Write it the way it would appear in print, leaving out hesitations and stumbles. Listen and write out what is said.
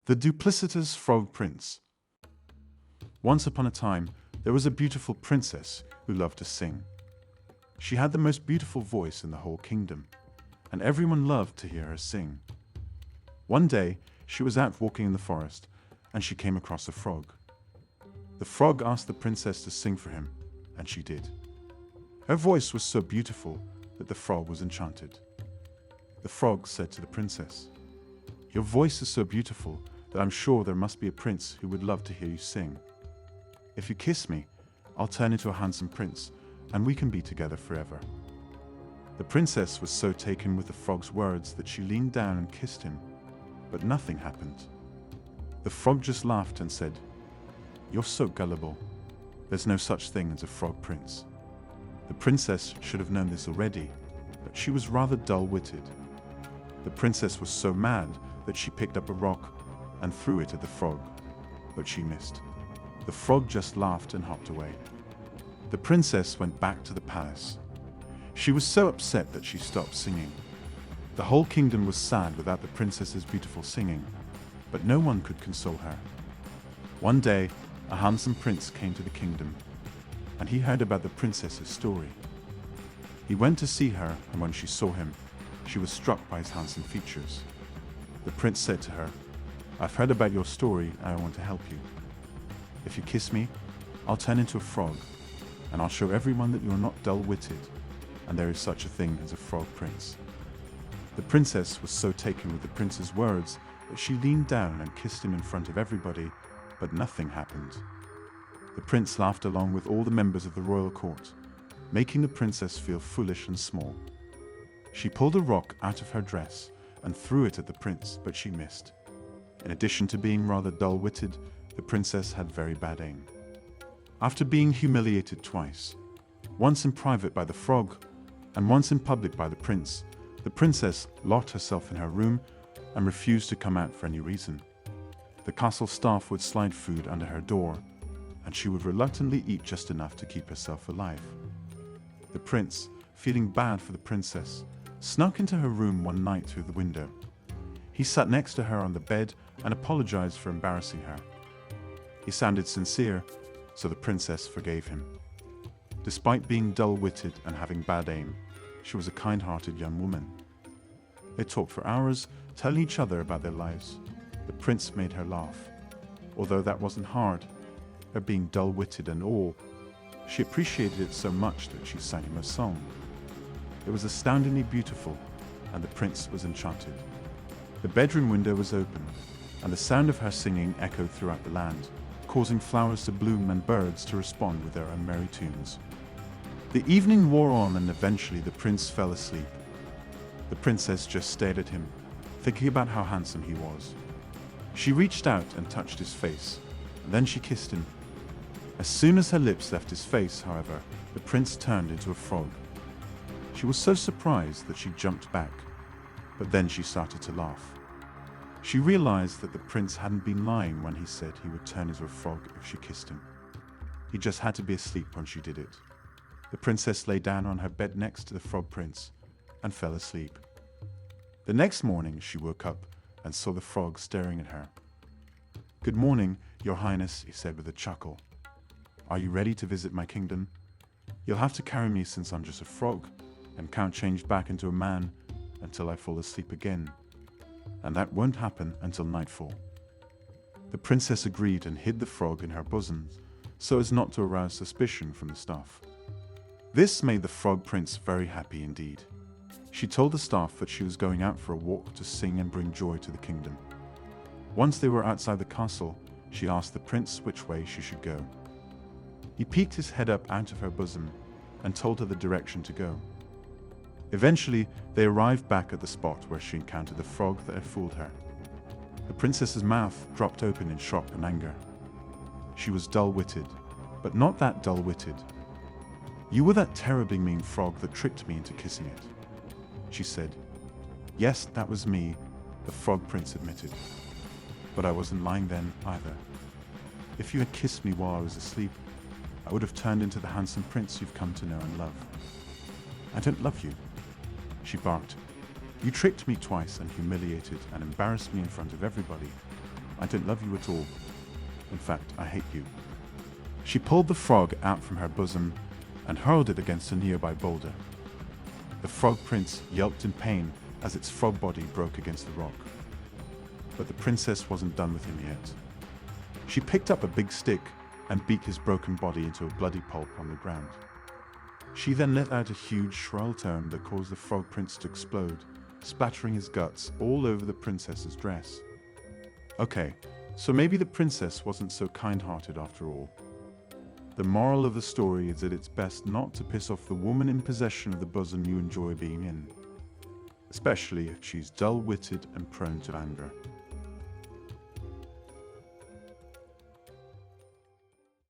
The Duplicitous Frog Prince. Once upon a time, there was a beautiful princess who loved to sing. She had the most beautiful voice in the whole kingdom, and everyone loved to hear her sing. One day, she was out walking in the forest, and she came across a frog. The frog asked the princess to sing for him, and she did. Her voice was so beautiful that the frog was enchanted. The frog said to the princess, "Your voice is so beautiful that I'm sure there must be a prince who would love to hear you sing. If you kiss me, I'll turn into a handsome prince, and we can be together forever." The princess was so taken with the frog's words that she leaned down and kissed him, but nothing happened. The frog just laughed and said, "You're so gullible. There's no such thing as a frog prince." The princess should have known this already, but she was rather dull-witted. The princess was so mad that she picked up a rock and threw it at the frog, but she missed. The frog just laughed and hopped away. The princess went back to the palace. She was so upset that she stopped singing. The whole kingdom was sad without the princess's beautiful singing, but no one could console her. One day, a handsome prince came to the kingdom, and he heard about the princess's story. He went to see her, and when she saw him, she was struck by his handsome features. The prince said to her, "I've heard about your story, and I want to help you. If you kiss me, I'll turn into a frog, and I'll show everyone that you're not dull-witted, and there is such a thing as a frog prince." The princess was so taken with the prince's words that she leaned down and kissed him in front of everybody, but nothing happened. The prince laughed along with all the members of the royal court, making the princess feel foolish and small. She pulled a rock out of her dress and threw it at the prince, but she missed. In addition to being rather dull-witted, the princess had very bad aim. After being humiliated twice, once in private by the frog and once in public by the princess locked herself in her room and refused to come out for any reason. The castle staff would slide food under her door, and she would reluctantly eat just enough to keep herself alive. The prince, feeling bad for the princess, snuck into her room one night through the window. He sat next to her on the bed and apologized for embarrassing her. He sounded sincere, so the princess forgave him. Despite being dull-witted and having bad aim, she was a kind-hearted young woman. They talked for hours, telling each other about their lives. The prince made her laugh. Although that wasn't hard, her being dull-witted and all, she appreciated it so much that she sang him a song. It was astoundingly beautiful, and the prince was enchanted. The bedroom window was open, and the sound of her singing echoed throughout the land, causing flowers to bloom and birds to respond with their own merry tunes. The evening wore on, and eventually the prince fell asleep. The princess just stared at him, thinking about how handsome he was. She reached out and touched his face, and then she kissed him. As soon as her lips left his face, however, the prince turned into a frog. She was so surprised that she jumped back, but then she started to laugh. She realized that the prince hadn't been lying when he said he would turn into a frog if she kissed him. He just had to be asleep when she did it. The princess lay down on her bed next to the frog prince and fell asleep. The next morning she woke up and saw the frog staring at her. "Good morning, Your Highness," he said with a chuckle. "Are you ready to visit my kingdom? You'll have to carry me since I'm just a frog and can't change back into a man until I fall asleep again. And that won't happen until nightfall." The princess agreed and hid the frog in her bosom so as not to arouse suspicion from the staff. This made the frog prince very happy indeed. She told the staff that she was going out for a walk to sing and bring joy to the kingdom. Once they were outside the castle, she asked the prince which way she should go. He peeked his head up out of her bosom and told her the direction to go. Eventually, they arrived back at the spot where she encountered the frog that had fooled her. The princess's mouth dropped open in shock and anger. She was dull-witted, but not that dull-witted. "You were that terribly mean frog that tricked me into kissing it," she said. "Yes, that was me," the frog prince admitted. "But I wasn't lying then either. If you had kissed me while I was asleep, I would have turned into the handsome prince you've come to know and love." "I don't love you," she barked. "You tricked me twice and humiliated and embarrassed me in front of everybody. I don't love you at all. In fact, I hate you." She pulled the frog out from her bosom and hurled it against a nearby boulder. The frog prince yelped in pain as its frog body broke against the rock. But the princess wasn't done with him yet. She picked up a big stick and beat his broken body into a bloody pulp on the ground. She then let out a huge shrill tone that caused the frog prince to explode, splattering his guts all over the princess's dress. Okay, so maybe the princess wasn't so kind-hearted after all. The moral of the story is that it's best not to piss off the woman in possession of the bosom you enjoy being in, especially if she's dull-witted and prone to anger.